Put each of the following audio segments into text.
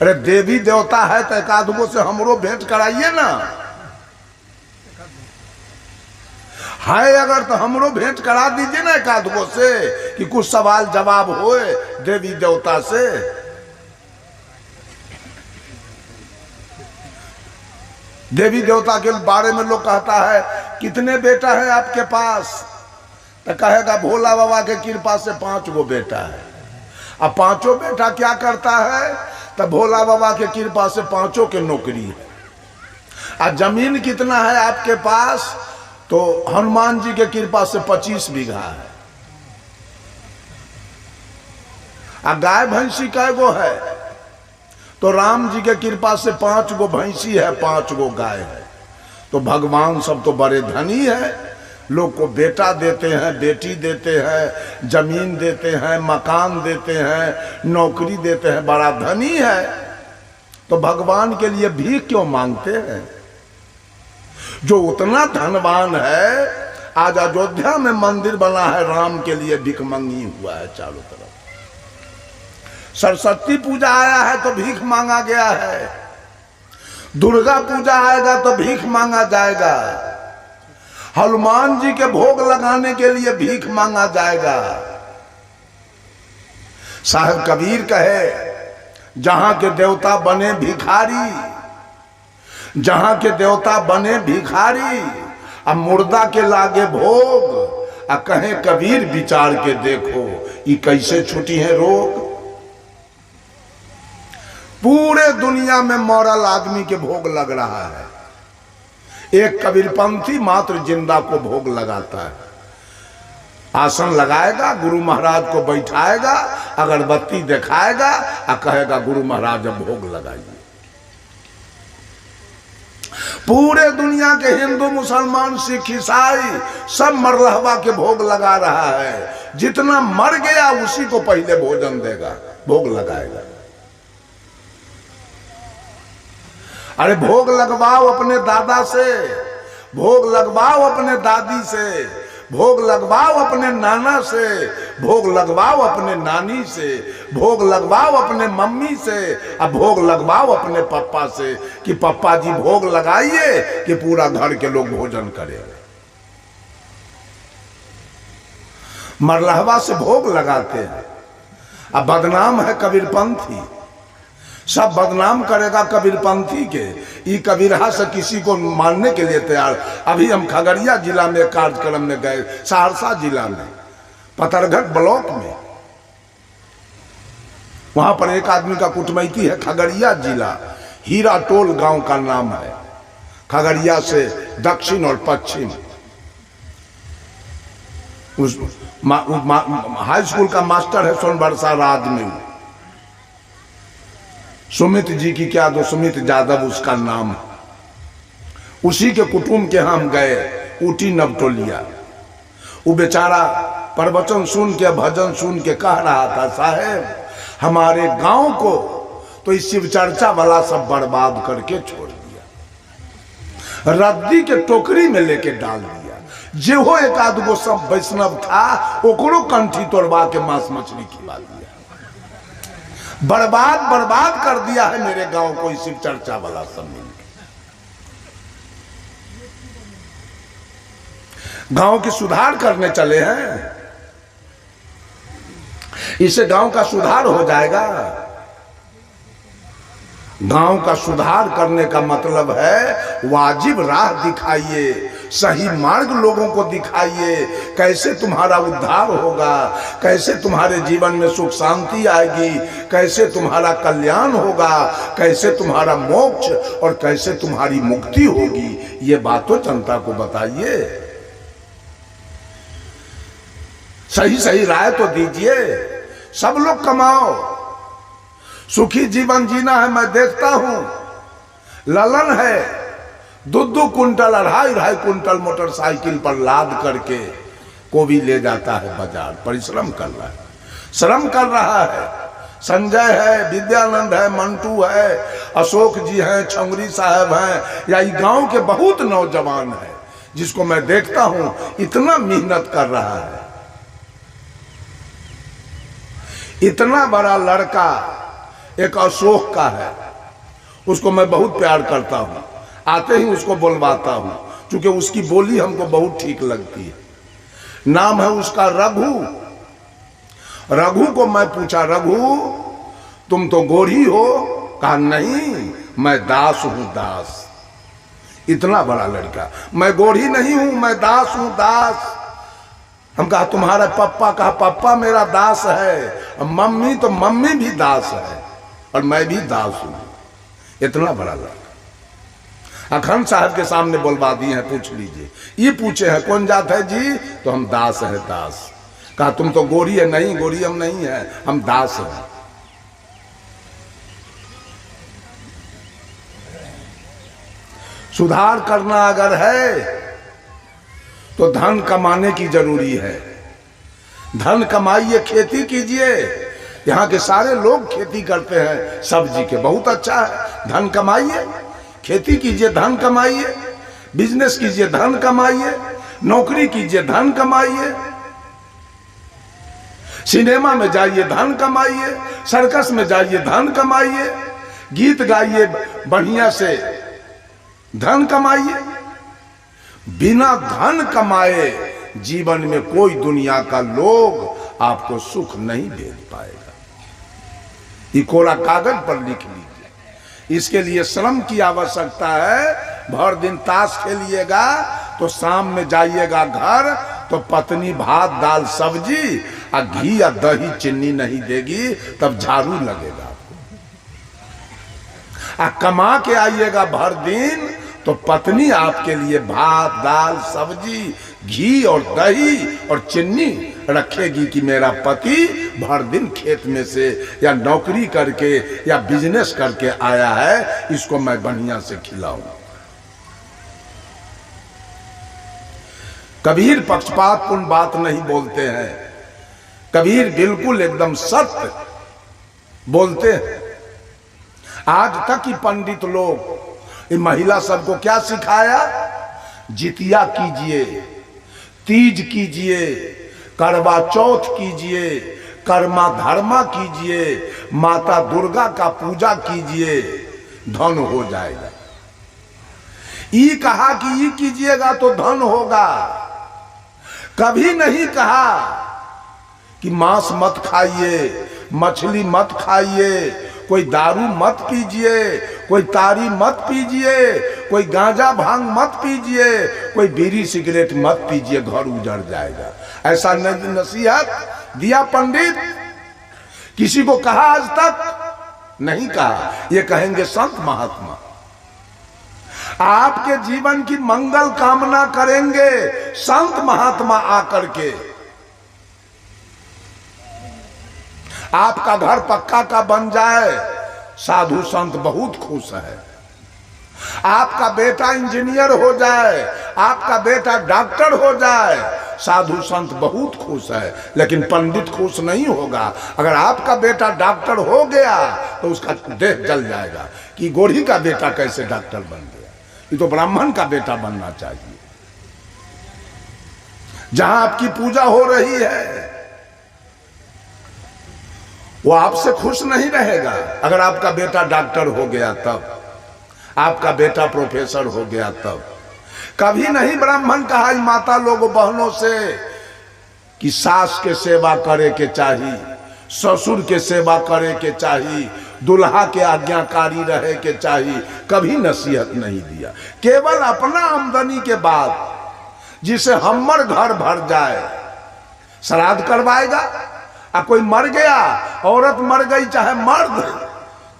अरे देवी देवता है तो एक आध गो से हमरो भेंट कराइए ना, है अगर तो हमरो भेंट करा दीजिए ना एक आध गो से, कि कुछ सवाल जवाब होए देवी देवता से। देवी देवता के बारे में लोग कहता है कितने बेटा है आपके पास, तो कहेगा भोला बाबा के कृपा से 5 गो बेटा है। अब 5 बेटा क्या करता है, तो भोला बाबा के कृपा से 5 के नौकरी है। और जमीन कितना है आपके पास, तो हनुमान जी के कृपा से 25 बीघा है। और गाय भैंसी कै गो है, तो राम जी के कृपा से 5 गो भैंसी है, 5 गो गाय है। तो भगवान सब तो बड़े धनी है, लोग को बेटा देते हैं, बेटी देते हैं, जमीन देते हैं, मकान देते हैं, नौकरी देते हैं, बड़ा धनी है। तो भगवान के लिए भीख क्यों मांगते हैं? जो उतना धनवान है, आज अयोध्या में मंदिर बना है राम के लिए, भिखमंगी हुआ है चारों तरफ। सरस्वती पूजा आया है तो भीख मांगा गया है, दुर्गा पूजा आएगा तो भीख मांगा जाएगा, हनुमान जी के भोग लगाने के लिए भीख मांगा जाएगा। साहब कबीर कहे जहां के देवता बने भिखारी, जहां के देवता बने भिखारी, अब मुर्दा के लागे भोग। अब कहे कबीर विचार के देखो ये कैसे छुटी है रोग। पूरे दुनिया में मौरल आदमी के भोग लग रहा है, एक कबीरपंथी मात्र जिंदा को भोग लगाता है। आसन लगाएगा, गुरु महाराज को बैठाएगा, अगरबत्ती दिखाएगा और कहेगा गुरु महाराज अब भोग लगाइए। पूरे दुनिया के हिंदू मुसलमान सिख ईसाई सब मरलहवा के भोग लगा रहा है। जितना मर गया उसी को पहले भोजन देगा, भोग लगाएगा। अरे भोग लगवाओ अपने दादा से, भोग लगवाओ अपने दादी से, भोग लगवाओ अपने नाना से, भोग लगवाओ अपने नानी से, भोग लगवाओ अपने मम्मी से, अब भोग लगवाओ अपने पापा से कि पापा जी भोग लगाइए कि पूरा घर के लोग भोजन करें। मरलहवा से भोग लगाते हैं। अब बदनाम है कबीरपंथी, सब बदनाम करेगा कबीरपंथी के। ये कबीरहा से किसी को मानने के लिए तैयार। अभी हम खगड़िया जिला में कार्यक्रम में गए, सहरसा जिला में पतरघट ब्लॉक में, वहां पर एक आदमी का कुटमैती है। खगड़िया जिला हीरा टोल गांव का नाम है, खगड़िया से दक्षिण और पश्चिम। उस हाई स्कूल का मास्टर है सोनबरसा राज में, सुमित जी की क्या दो, सुमित यादव उसका नाम है। उसी के कुटुंब के हम गए, ऊटी नवटोलिया। वो बेचारा प्रवचन सुन के, भजन सुन के कह रहा था, साहेब हमारे गांव को तो इस शिव चर्चा वाला सब बर्बाद करके छोड़ दिया, रद्दी के टोकरी में लेके डाल दिया। जे हो एक आध गो सब वैष्णव था, ओकरो कंठी तोड़वा के मांस मछली खिला दिया। बर्बाद बर्बाद कर दिया है मेरे गांव को शिव चर्चा वाला सब मिलकर। गांव की सुधार करने चले हैं, इससे गांव का सुधार हो जाएगा। गांव का सुधार करने का मतलब है वाजिब राह दिखाइए, सही मार्ग लोगों को दिखाइए, कैसे तुम्हारा उद्धार होगा, कैसे तुम्हारे जीवन में सुख शांति आएगी, कैसे तुम्हारा कल्याण होगा, कैसे तुम्हारा मोक्ष और कैसे तुम्हारी मुक्ति होगी। ये बात तो जनता को बताइए, सही सही राय तो दीजिए। सब लोग कमाओ, सुखी जीवन जीना है। मैं देखता हूं ललन है 2-2 कुंटल 2.5 कुंटल मोटरसाइकिल पर लाद करके कोबी ले जाता है बाजार, परिश्रम कर रहा है, श्रम कर रहा है। संजय है, विद्यानंद है, मंटू है, अशोक जी हैं, छंगरी साहब हैं, या गांव के बहुत नौजवान हैं जिसको मैं देखता हूं इतना मेहनत कर रहा है। इतना बड़ा लड़का एक अशोक का है, उसको मैं बहुत प्यार करता हूँ, आते ही उसको बुलवाता हूँ क्योंकि उसकी बोली हमको बहुत ठीक लगती है। नाम है उसका रघु। रघु को मैं पूछा, रघु तुम तो गोरी हो? कहा नहीं, मैं दास हूं, दास। इतना बड़ा लड़का, मैं गोरी नहीं हूं, मैं दास हूं, दास। हम कहा तुम्हारा पप्पा? कहा पप्पा मेरा दास है, मम्मी तो मम्मी भी दास है और मैं भी दास हूं। इतना बड़ा लड़का अखंड साहब के सामने बुलवा दिए हैं, पूछ लीजिए। ये पूछे हैं कौन जात है जी? तो हम दास है, दास। कहा तुम तो गोरी है? नहीं, गोरी हम नहीं है, हम दास हैं। सुधार करना अगर है तो धन कमाने की जरूरी है। धन कमाइए, खेती कीजिए। यहाँ के सारे लोग खेती करते हैं सब्जी के, बहुत अच्छा है। धन कमाइए, खेती कीजिए, धन कमाइए, बिजनेस कीजिए, धन कमाइए, नौकरी कीजिए, धन कमाइए, सिनेमा में जाइए, धन कमाइए, सर्कस में जाइए, धन कमाइए, गीत गाइए बढ़िया से, धन कमाइए। बिना धन कमाए जीवन में कोई दुनिया का लोग आपको सुख नहीं दे पाएगा। ये कोरा कागज पर लिख लीजिए। इसके लिए श्रम की आवश्यकता है। भर दिन ताश खेलिएगा तो शाम में जाइएगा घर तो पत्नी भात दाल सब्जी और घी या दही चीनी नहीं देगी, तब झाड़ू लगेगा। कमा के आइएगा भर दिन तो पत्नी आपके लिए भात दाल सब्जी घी और दही और चीनी रखेगी कि मेरा पति भर दिन खेत में से या नौकरी करके या बिजनेस करके आया है, इसको मैं बढ़िया से खिलाऊं। कबीर पक्षपातपूर्ण बात नहीं बोलते हैं। कबीर बिल्कुल एकदम सत्य बोलते हैं। आज तक ही पंडित लोग महिला सबको क्या सिखाया? जितिया कीजिए, तीज कीजिए, करवा चौथ कीजिए, कर्मा धर्मा कीजिए, माता दुर्गा का पूजा कीजिए, धन हो जाएगा। ये कहा कि ये कीजिएगा तो धन होगा। कभी नहीं कहा कि मांस मत खाइए, मछली मत खाइए, कोई दारू मत पीजिए, कोई तारी मत पीजिए, कोई गांजा भांग मत पीजिए, कोई बीड़ी सिगरेट मत पीजिए, घर उजड़ जाएगा। ऐसा नसीहत दिया पंडित? किसी को कहा आज तक? नहीं कहा। ये कहेंगे संत महात्मा। आपके जीवन की मंगल कामना करेंगे संत महात्मा आकर के। आपका घर पक्का का बन जाए, साधु संत बहुत खुश है। आपका बेटा इंजीनियर हो जाए, आपका बेटा डॉक्टर हो जाए, साधु संत बहुत खुश है। लेकिन पंडित खुश नहीं होगा। अगर आपका बेटा डॉक्टर हो गया तो उसका देह जल जाएगा कि गोरी का बेटा कैसे डॉक्टर बन गया। ये तो ब्राह्मण का बेटा बनना चाहिए। जहां आपकी पूजा हो रही है वो आपसे खुश नहीं रहेगा। अगर आपका बेटा डॉक्टर हो गया तब, आपका बेटा प्रोफेसर हो गया तब। कभी नहीं ब्राह्मण कहा माता लोग बहनों से कि सास के सेवा करे के चाहिए, ससुर के सेवा करे के चाहिए, दुल्हा के आज्ञाकारी रहे के चाहिए। कभी नसीहत नहीं दिया। केवल अपना आमदनी के बाद जिसे हमर घर भर जाए श्राद्ध करवाएगा। अब कोई मर गया, औरत मर गई चाहे मर्द,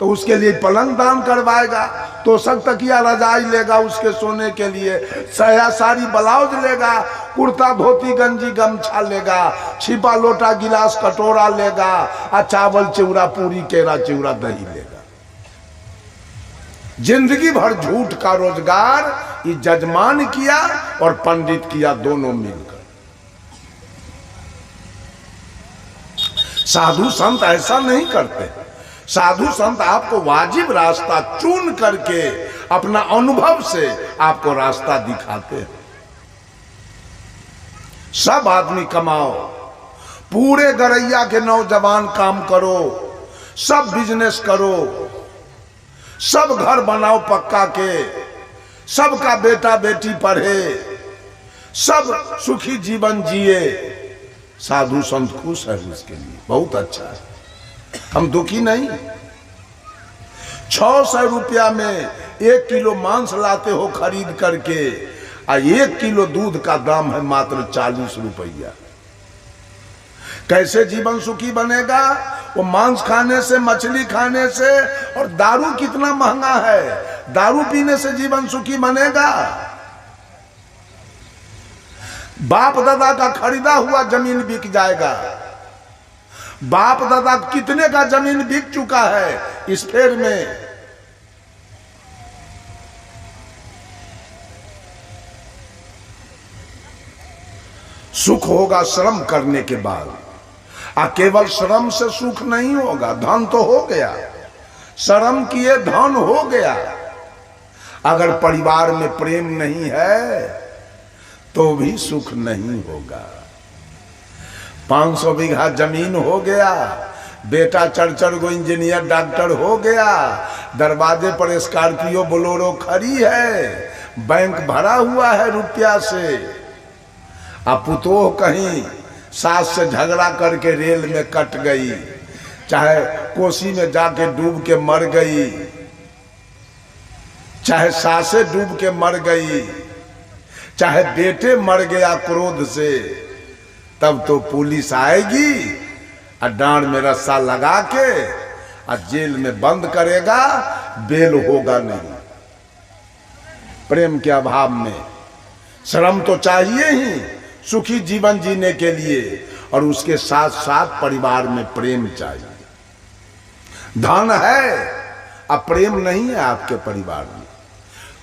तो उसके लिए पलंग दान करवाएगा, तोशक तकिया रजाई लेगा उसके सोने के लिए, साया साड़ी ब्लाउज लेगा, कुर्ता धोती गंजी गमछा लेगा, छिपा लोटा गिलास कटोरा लेगा, और चावल चिवड़ा पूरी केरा चिवड़ा दही लेगा। जिंदगी भर झूठ का रोजगार ये जजमान किया और पंडित किया, दोनों मिलकर। साधु संत ऐसा नहीं करते। साधु संत आपको वाजिब रास्ता चुन करके अपना अनुभव से आपको रास्ता दिखाते हैं। सब आदमी कमाओ, पूरे गरैया के नौजवान काम करो, सब बिजनेस करो, सब घर बनाओ पक्का के, सबका बेटा बेटी पढ़े, सब सुखी जीवन जिए। साधु संत खुश है उसके लिए, बहुत अच्छा है। हम दुखी नहीं। 600 रुपया में 1 किलो मांस लाते हो खरीद करके, और 1 किलो दूध का दाम है मात्र 40 रुपया। कैसे जीवन सुखी बनेगा? वो मांस खाने से, मछली खाने से, और दारू कितना महंगा है, दारू पीने से जीवन सुखी बनेगा? बाप दादा का खरीदा हुआ जमीन बिक जाएगा। बाप दादा कितने का जमीन बिक चुका है इस फेर में। सुख होगा श्रम करने के बाद। केवल श्रम से सुख नहीं होगा, धन तो हो गया, श्रम किए धन हो गया। अगर परिवार में प्रेम नहीं है तो भी सुख नहीं होगा। 500 बीघा जमीन हो गया, बेटा चढ़ गो इंजीनियर डॉक्टर हो गया, दरवाजे पर स्कॉर्पियो बोलेरो खड़ी है, बैंक भरा हुआ है रुपया से। अब पुतोह कहीं सास से झगड़ा करके रेल में कट गई, चाहे कोसी में जाके डूब के मर गई, चाहे सासे डूब के मर गई, चाहे बेटे मर गया क्रोध से, तब तो पुलिस आएगी और डांड में रस्सा लगा के और जेल में बंद करेगा, बेल होगा नहीं। प्रेम के अभाव में श्रम तो चाहिए ही सुखी जीवन जीने के लिए, और उसके साथ साथ परिवार में प्रेम चाहिए। धन है अब प्रेम नहीं है आपके परिवार में,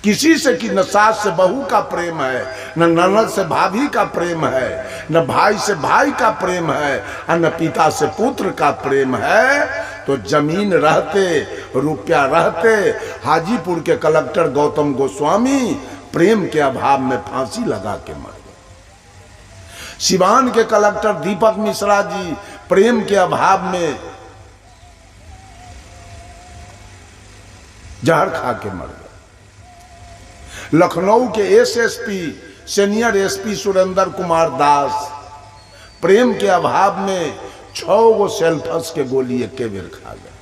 किसी से कि न सास से बहू का प्रेम है, न ननद से भाभी का प्रेम है, न भाई से भाई का प्रेम है, और न पिता से पुत्र का प्रेम है, तो जमीन रहते, रुपया रहते, हाजीपुर के कलेक्टर गौतम गोस्वामी प्रेम के अभाव में फांसी लगा के मर गए। सिवान के कलेक्टर दीपक मिश्रा जी प्रेम के अभाव में जहर खा के मर गए। लखनऊ के SSP senior SP Surendra Kumar Das प्रेम के अभाव में 6 गो सेल्फस के गोली एक बेर खा गए।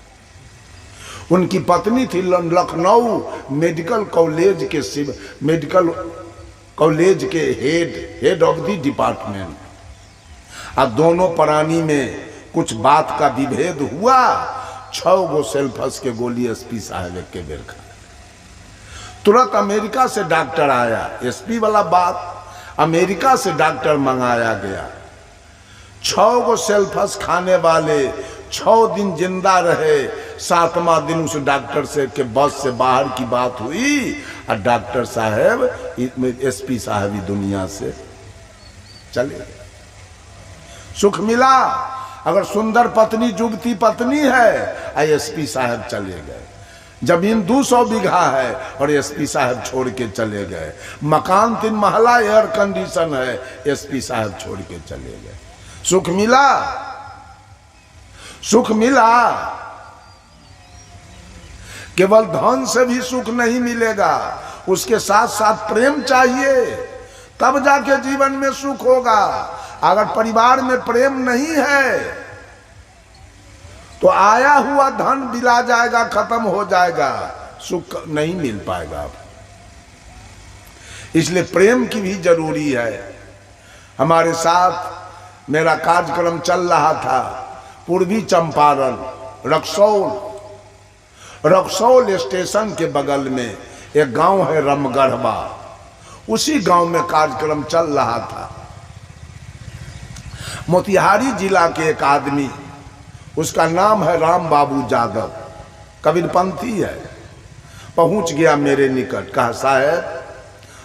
उनकी पत्नी थी लखनऊ मेडिकल कॉलेज के हेड ऑफ द डिपार्टमेंट, और दोनों प्राणी में कुछ बात का विभेद हुआ। 6 गो सेल्फस के गोली एसपी साहब के बेर खा। तुरंत अमेरिका से डॉक्टर आया, एसपी वाला बात, अमेरिका से डॉक्टर मंगाया गया। 6 गो सेल्फस खाने वाले 6 दिन जिंदा रहे। 7वां दिन उस डॉक्टर से के बस से बाहर की बात हुई, और डॉक्टर साहब एसपी साहब ही दुनिया से चले गए। सुख मिला। अगर सुंदर पत्नी जुगती पत्नी है, एसपी साहब चले गए। जमीन 200 बीघा है और एसपी साहब छोड़ के चले गए। मकान 3 महला, एयर कंडीशन है, एसपी साहब छोड़ के चले गए। सुख मिला, सुख मिला। केवल धन से भी सुख नहीं मिलेगा, उसके साथ साथ प्रेम चाहिए, तब जाके जीवन में सुख होगा। अगर परिवार में प्रेम नहीं है तो आया हुआ धन बिला जाएगा, खत्म हो जाएगा, सुख नहीं मिल पाएगा। इसलिए प्रेम की भी जरूरी है। हमारे साथ मेरा कार्यक्रम चल रहा था पूर्वी चंपारण रक्सौल स्टेशन के बगल में एक गांव है रमगढ़वा, उसी गांव में कार्यक्रम चल रहा था। मोतिहारी जिला के एक आदमी, उसका नाम है राम बाबू यादव, कबीरपंथी है, पहुंच गया मेरे निकट। कहा साहब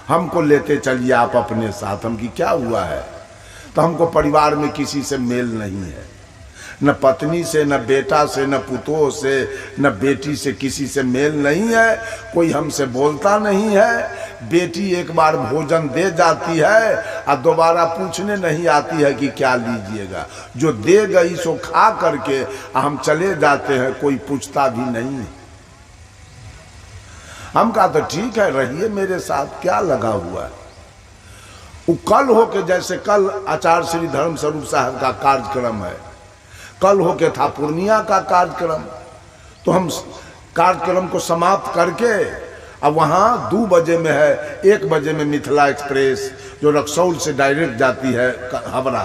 हमको लेते चलिए आप अपने साथ। हम की क्या हुआ है? तो हमको परिवार में किसी से मेल नहीं है, न पत्नी से, न बेटा से, न पुतोह से, न बेटी से, किसी से मेल नहीं है। कोई हमसे बोलता नहीं है, बेटी एक बार भोजन दे जाती है और दोबारा पूछने नहीं आती है कि क्या लीजिएगा। जो दे गई सो खा करके हम चले जाते हैं, कोई पूछता भी नहीं है। हम कहा तो ठीक है, रहिए मेरे साथ, क्या लगा हुआ है। वो कल हो के, जैसे कल आचार्य श्री धर्म स्वरूप साहब का कार्यक्रम है, कल हो के था पूर्णिया का कार्यक्रम, तो हम कार्यक्रम को समाप्त करके अब वहाँ 2 बजे में है, 1 बजे में मिथिला एक्सप्रेस जो रक्सौल से डायरेक्ट जाती है हावड़ा,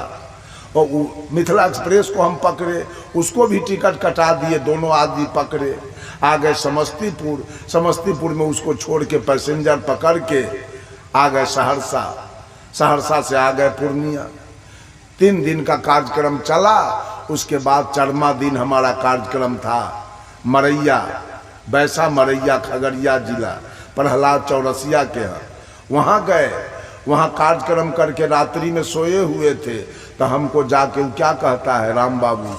और मिथिला एक्सप्रेस को हम पकड़े, उसको भी टिकट कटा दिए, दोनों आदमी पकड़े, आ गए समस्तीपुर। समस्तीपुर में उसको छोड़ के पैसेंजर पकड़ के आ गए सहरसा, सहरसा से आ गए पूर्णिया। 3 दिन का कार्यक्रम चला। उसके बाद 4वां दिन हमारा कार्यक्रम था मरैया, बैसा मरैया, खगड़िया जिला, प्रहलाद चौरसिया के यहाँ। वहाँ गए, वहाँ कार्यक्रम करके रात्रि में सोए हुए थे, तो हमको जाके वो क्या कहता है, राम बाबू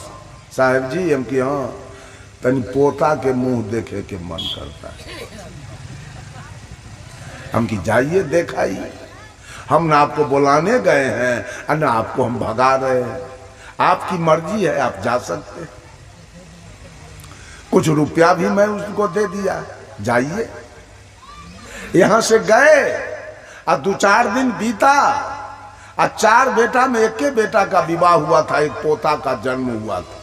साहब जी, हम कि हाँ तनी पोता के मुंह देखे के मन करता है। हम कि जाइए देखाइए, हम ना आपको बुलाने गए हैं और ना आपको हम भगा रहे हैं, आपकी मर्जी है, आप जा सकते हैं। कुछ रुपया भी मैं उसको दे दिया, जाइए। यहां से गए और 2-4 दिन बीता और 4 बेटा में एक के बेटा का विवाह हुआ था, एक पोता का जन्म हुआ था।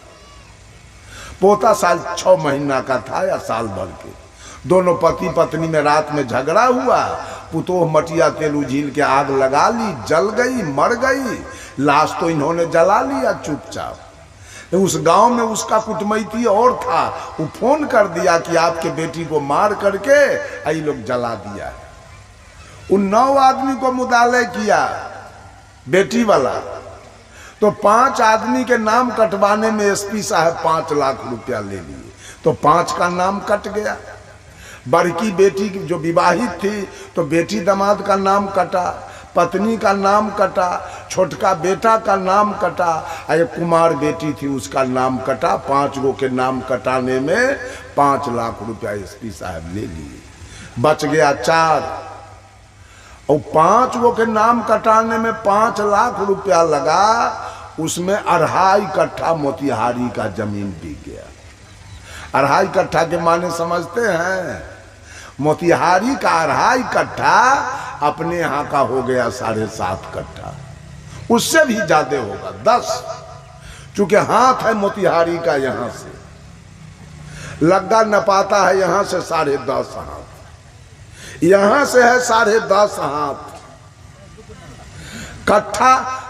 पोता 6 महीना का था या साल भर के। दोनों पति पत्नी में रात में झगड़ा हुआ, पुतोह मटिया तेल उझील के आग लगा ली, जल गई, मर गई। लाश तो इन्होंने जला लिया चुपचाप। उस गांव में उसका कुटमैती और था, वो फोन कर दिया कि आपके बेटी को मार करके ये लोग जला दिया। उन 9 आदमी को मुदाले किया बेटी वाला, तो 5 आदमी के नाम कटवाने में एसपी साहब 5 लाख रुपया ले लिए, तो 5 का नाम कट गया। बड़की बेटी जो विवाहित थी तो बेटी दामाद का नाम कटा, पत्नी का नाम कटा, छोटका बेटा का नाम कटा, एक कुमार बेटी थी उसका नाम कटा। 5 गो के नाम कटाने में 5 लाख रुपया एसपी साहब ले लिए, बच गया 4। और 5 गो के नाम कटाने में 5 लाख रुपया लगा, उसमें 2.5 कट्ठा मोतिहारी का जमीन बिक गया। 2.5 कट्ठा के माने समझते हैं? मोतिहारी का 2.5 कट्ठा अपने यहाँ का हो गया 7.5 कट्ठा, उससे भी ज्यादा होगा 10, चूंकि हाथ है मोतिहारी का, यहां से लग्गा नपाता है, यहां से 10.5 हाथ, यहां से है 10.5 हाथ।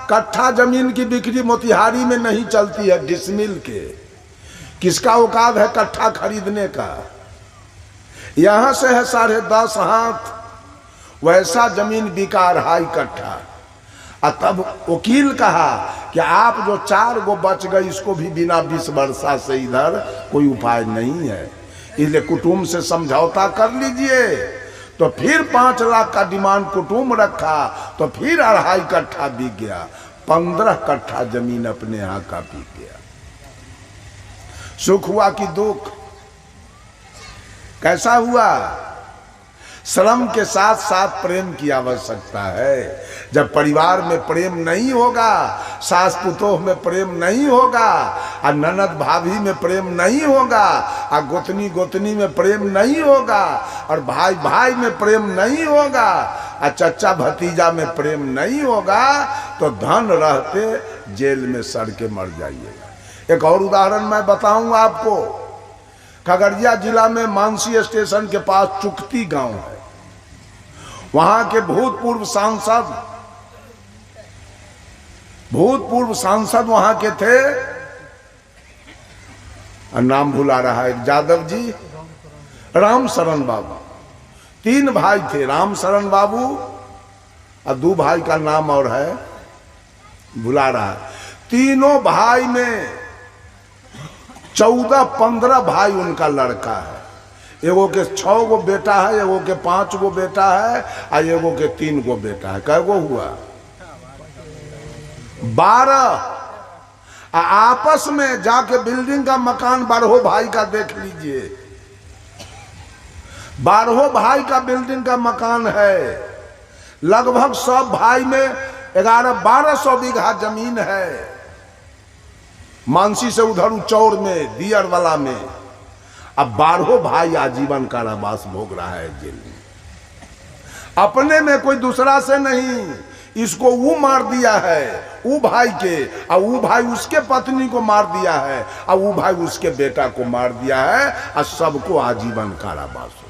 कट्ठा जमीन की बिक्री मोतिहारी में नहीं चलती है, डिसमिल के। किसका औकात है कट्ठा खरीदने का? यहां से है 10.5 हाथ, वैसा जमीन बिका 2.5 कट्ठा। और तब वकील कहा कि आप जो 4 गो बच गए, इसको भी बिना 20 वर्षा से इधर कोई उपाय नहीं है, इसलिए कुटुंब से समझौता कर लीजिए। तो फिर 5 लाख का डिमांड कुटुंब रखा, तो फिर 2.5 कट्ठा बिक गया। 15 कट्ठा जमीन अपने यहाँ का बिक गया। सुख हुआ कि दुख? कैसा हुआ? श्रम के साथ साथ प्रेम की आवश्यकता है। जब परिवार में प्रेम नहीं होगा, सास पुतोह में प्रेम नहीं होगा, और ननद भाभी में प्रेम नहीं होगा, और गोतनी गोतनी में प्रेम नहीं होगा, और भाई भाई में प्रेम नहीं होगा, और चचा भतीजा में प्रेम नहीं होगा, तो धन रहते जेल में सड़ के मर जाइएगा। एक और उदाहरण मैं बताऊंगा आपको। खगड़िया जिला में मानसी स्टेशन के पास चुकती गांव है। वहां के भूतपूर्व सांसद वहां के थे, नाम भुला रहा है, एक यादव जी, राम शरण बाबू। 3 भाई थे, राम शरण बाबू, और 2 भाई का नाम और है, भुला रहा है। तीनों भाई में 14-15 भाई उनका लड़का है। एगो के 6 गो बेटा है, एगो के 5 गो बेटा है, और एगो के 3 गो बेटा है। कै गो हुआ? 12। आपस में जाके बिल्डिंग का मकान 12 भाई का देख लीजिए। 12 भाई का बिल्डिंग का मकान है। लगभग सब भाई में 1100-1200 बीघा जमीन है। मानसी से उधर उचौर में, दियरवाला में। अब 12 भाई आजीवन कारावास भोग रहा है जेल में। अपने में कोई दूसरा से नहीं, इसको वो मार दिया है वो भाई के, और वो भाई उसके पत्नी को मार दिया है, और वो भाई उसके बेटा को मार दिया है, और सबको आजीवन कारावास।